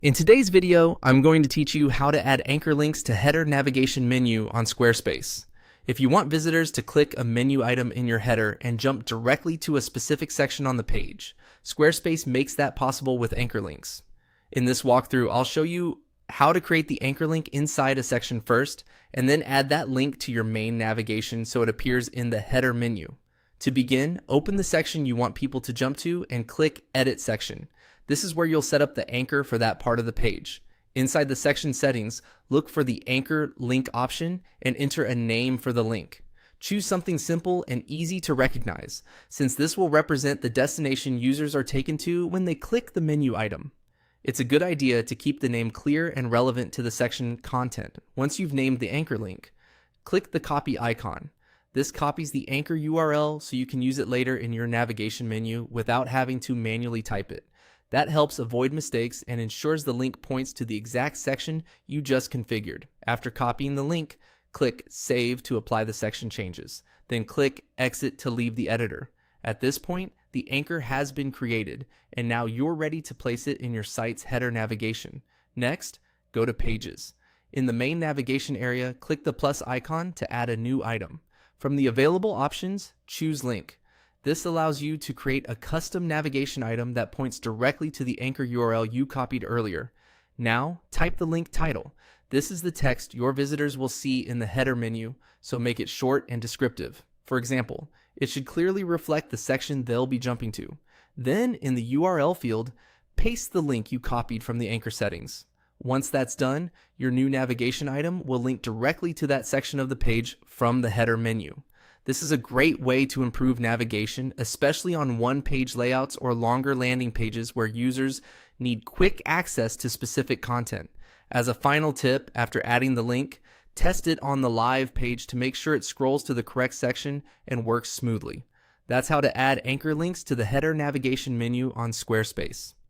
In today's video, I'm going to teach you how to add anchor links to header navigation menu on Squarespace. If you want visitors to click a menu item in your header and jump directly to a specific section on the page, Squarespace makes that possible with anchor links. In this walkthrough, I'll show you how to create the anchor link inside a section first, and then add that link to your main navigation so it appears in the header menu. To begin, open the section you want people to jump to and click Edit Section. This is where you'll set up the anchor for that part of the page. Inside the section settings, look for the anchor link option and enter a name for the link. Choose something simple and easy to recognize, since this will represent the destination users are taken to when they click the menu item. It's a good idea to keep the name clear and relevant to the section content. Once you've named the anchor link, click the copy icon. This copies the anchor URL so you can use it later in your navigation menu without having to manually type it. That helps avoid mistakes and ensures the link points to the exact section you just configured. After copying the link, click Save to apply the section changes. Then click Exit to leave the editor. At this point, the anchor has been created, and now you're ready to place it in your site's header navigation. Next, go to Pages. In the main navigation area, click the plus icon to add a new item. From the available options, choose Link. This allows you to create a custom navigation item that points directly to the anchor URL you copied earlier. Now, type the link title. This is the text your visitors will see in the header menu, so make it short and descriptive. For example, it should clearly reflect the section they'll be jumping to. Then, in the URL field, paste the link you copied from the anchor settings. Once that's done, your new navigation item will link directly to that section of the page from the header menu. This is a great way to improve navigation, especially on one-page layouts or longer landing pages where users need quick access to specific content. As a final tip, after adding the link, test it on the live page to make sure it scrolls to the correct section and works smoothly. That's how to add anchor links to the header navigation menu on Squarespace.